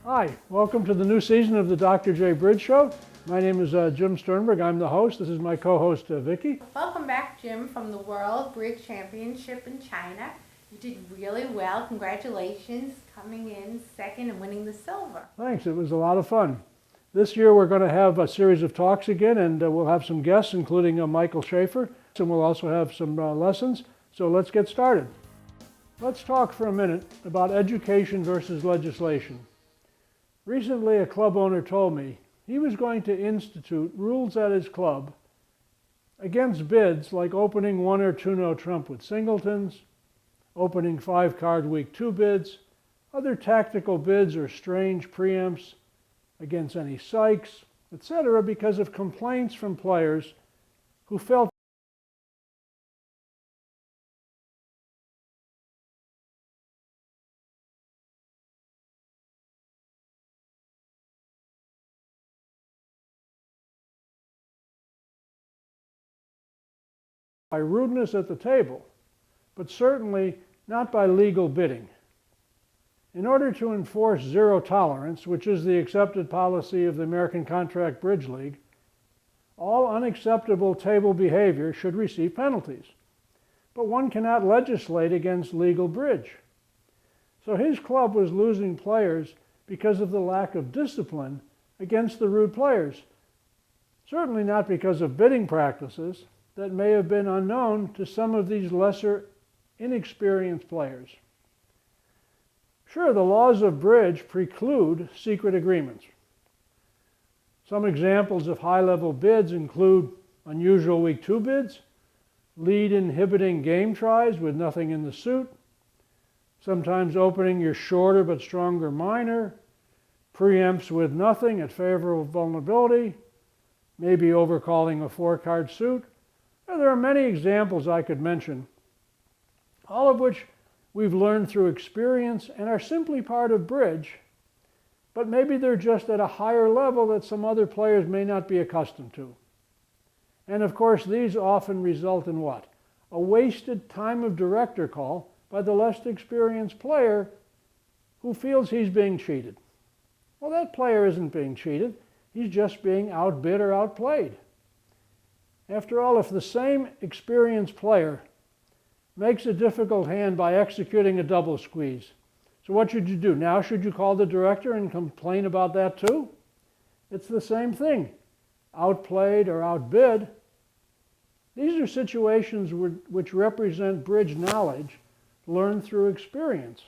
Hi, welcome to the new season of the Dr. J Bridge Show. My name is Jim Sternberg. I'm the host. This is my co-host, Vicky. Welcome back, Jim, from the World Bridge Championship in China. You did really well. Congratulations, coming in second and winning the silver. Thanks. It was a lot of fun. This year we're going to have a series of talks again, and we'll have some guests, including Michael Schaefer, and we'll also have some lessons. So let's get started. Let's talk for a minute about education versus legislation. Recently, a club owner told me he was going to institute rules at his club against bids like opening 1 or 2 no trump with singletons, opening 5 card week 2 bids, other tactical bids or strange preempts against any psychs, etc., because of complaints from players who felt by rudeness at the table, but certainly not by legal bidding. In order to enforce zero tolerance, which is the accepted policy of the American Contract Bridge League, all unacceptable table behavior should receive penalties. But one cannot legislate against legal bridge. So his club was losing players because of the lack of discipline against the rude players. Certainly not because of bidding practices that may have been unknown to some of these lesser, inexperienced players. Sure, the laws of bridge preclude secret agreements. Some examples of high-level bids include unusual week 2 bids, lead inhibiting game tries with nothing in the suit, sometimes opening your shorter but stronger minor, preempts with nothing at favorable vulnerability, maybe overcalling a 4-card suit. There are many examples I could mention, all of which we've learned through experience and are simply part of bridge, but maybe they're just at a higher level that some other players may not be accustomed to. And of course, these often result in what? A wasted time of director call by the less experienced player who feels he's being cheated. Well, that player isn't being cheated. He's just being outbid or outplayed. After all, if the same experienced player makes a difficult hand by executing a double squeeze, so what should you do? Now should you call the director and complain about that too? It's the same thing. Outplayed or outbid. These are situations which represent bridge knowledge learned through experience,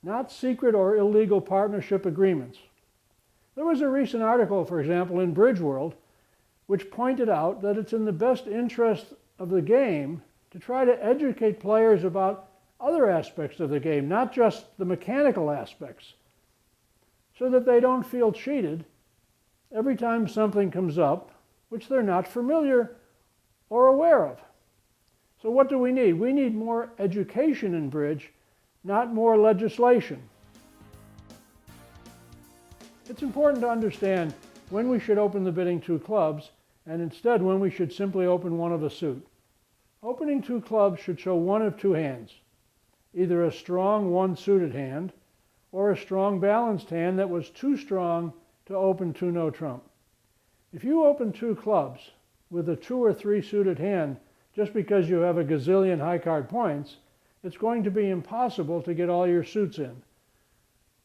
not secret or illegal partnership agreements. There was a recent article, for example, in Bridge World, which pointed out that it's in the best interest of the game to try to educate players about other aspects of the game, not just the mechanical aspects, so that they don't feel cheated every time something comes up which they're not familiar or aware of. So what do we need? We need more education in bridge, not more legislation. It's important to understand when we should open the bidding 2 clubs, and instead when we should simply open one of a suit. Opening 2 clubs should show one of 2 hands, either a strong 1-suited hand or a strong balanced hand that was too strong to open 2 no trump. If you open 2 clubs with a 2 or 3 suited hand just because you have a gazillion high card points, it's going to be impossible to get all your suits in.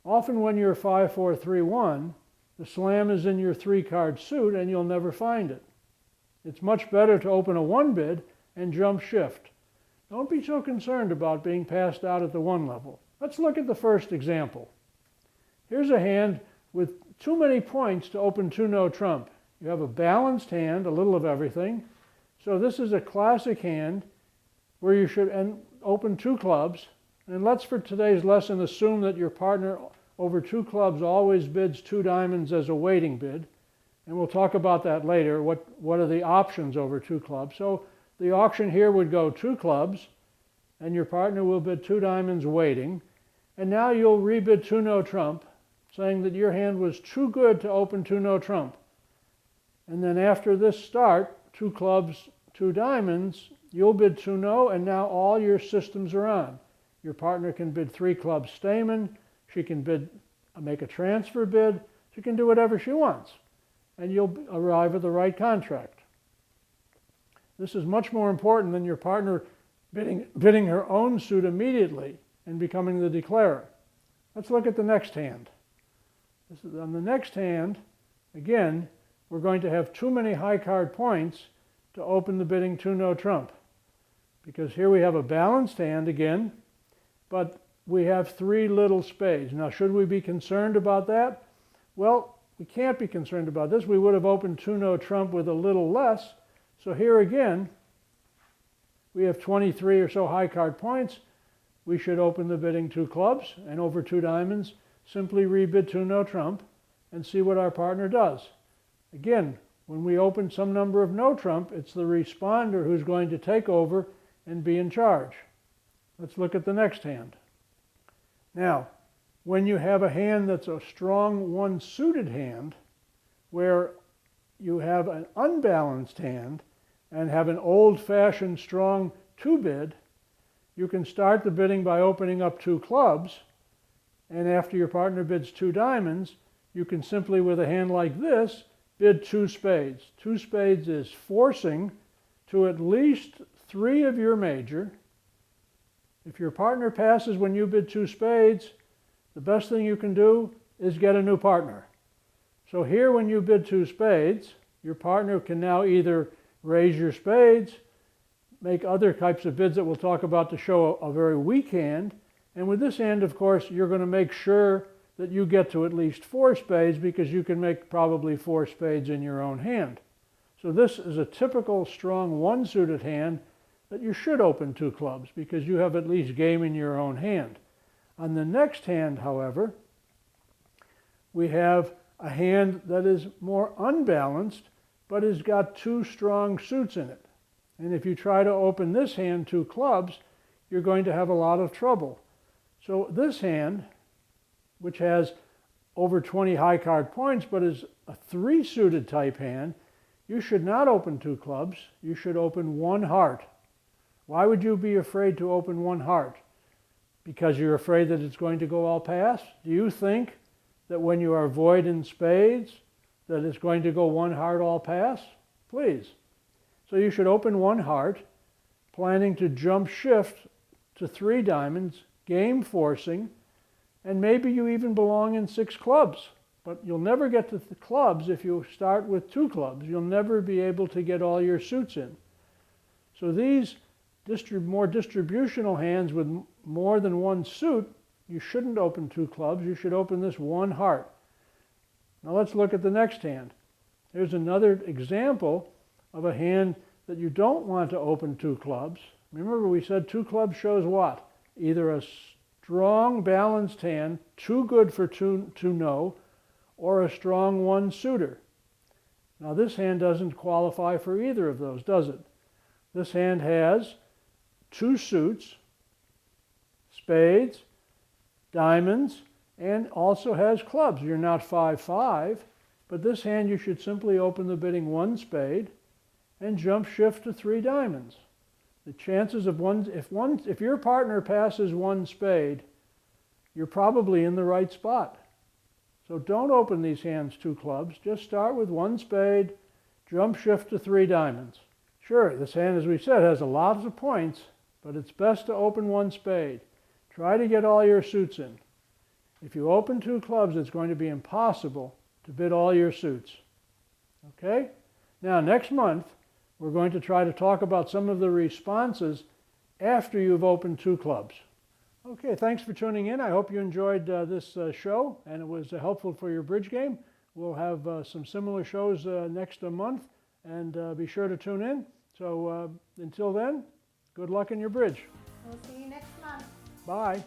Often when you're 5-4-3-1, the slam is in your 3-card suit and you'll never find it. It's much better to open a 1 bid and jump shift. Don't be so concerned about being passed out at the 1 level. Let's look at the first example. Here's a hand with too many points to open 2 no trump. You have a balanced hand, a little of everything. So this is a classic hand where you should open 2 clubs. And let's, for today's lesson, assume that your partner over 2 clubs always bids 2 diamonds as a waiting bid. And we'll talk about that later. What are the options over 2 clubs? So the auction here would go 2 clubs, and your partner will bid 2 diamonds waiting. And now you'll rebid 2 no trump, saying that your hand was too good to open 2 no trump. And then after this start, 2 clubs, 2 diamonds, you'll bid 2 no, and now all your systems are on. Your partner can bid 3 clubs Stamen, she can bid make a transfer bid. She can do whatever she wants, and you'll arrive at the right contract. This is much more important than your partner bidding her own suit immediately and becoming the declarer. Let's look at the next hand. On the next hand, again, we're going to have too many high card points to open the bidding 2-no trump. Because here we have a balanced hand again, but we have 3 little spades. Now, should we be concerned about that? Well, we can't be concerned about this. We would have opened 2-no trump with a little less. So here again, we have 23 or so high card points. We should open the bidding 2 clubs, and over 2 diamonds, simply rebid 2-no trump and see what our partner does. Again, when we open some number of no trump, it's the responder who's going to take over and be in charge. Let's look at the next hand. Now, when you have a hand that's a strong 1-suited hand, where you have an unbalanced hand and have an old-fashioned strong 2-bid, you can start the bidding by opening up 2 clubs, and after your partner bids 2 diamonds, you can simply, with a hand like this, bid 2 spades. 2 spades is forcing to at least 3 of your major. If your partner passes when you bid 2 spades, the best thing you can do is get a new partner. So here, when you bid 2 spades, your partner can now either raise your spades, make other types of bids that we'll talk about to show a very weak hand, and with this hand, of course, you're going to make sure that you get to at least 4 spades, because you can make probably 4 spades in your own hand. So this is a typical strong 1-suited hand that you should open 2 clubs, because you have at least game in your own hand. On the next hand, however, we have a hand that is more unbalanced, but has got 2 strong suits in it. And if you try to open this hand 2 clubs, you're going to have a lot of trouble. So this hand, which has over 20 high card points, but is a 3-suited type hand, you should not open 2 clubs. You should open 1 heart. Why would you be afraid to open 1 heart? Because you're afraid that it's going to go all pass? Do you think that when you are void in spades, that it's going to go 1 heart all pass? Please. So you should open 1 heart, planning to jump shift to 3 diamonds, game forcing, and maybe you even belong in 6 clubs. But you'll never get to the clubs if you start with 2 clubs. You'll never be able to get all your suits in. So these more distributional hands with more than 1 suit, you shouldn't open 2 clubs. You should open this 1 heart. Now let's look at the next hand. Here's another example of a hand that you don't want to open 2 clubs. Remember, we said 2 clubs shows what? Either a strong balanced hand, too good for 2-no, or a strong 1-suiter. Now this hand doesn't qualify for either of those, does it? This hand has 2 suits, spades, diamonds, and also has clubs. You're not 5-5, but this hand you should simply open the bidding 1 spade and jump shift to 3 diamonds. The chances of if your partner passes 1 spade, you're probably in the right spot. So don't open these hands 2 clubs. Just start with 1 spade, jump shift to 3 diamonds. Sure, this hand, as we said, has a lot of points, but it's best to open 1 spade. Try to get all your suits in. If you open 2 clubs, it's going to be impossible to bid all your suits. Okay? Now, next month, we're going to try to talk about some of the responses after you've opened 2 clubs. Okay, thanks for tuning in. I hope you enjoyed this show and it was helpful for your bridge game. We'll have some similar shows next month, and be sure to tune in. So until then, good luck in your bridge. We'll see you next month. Bye.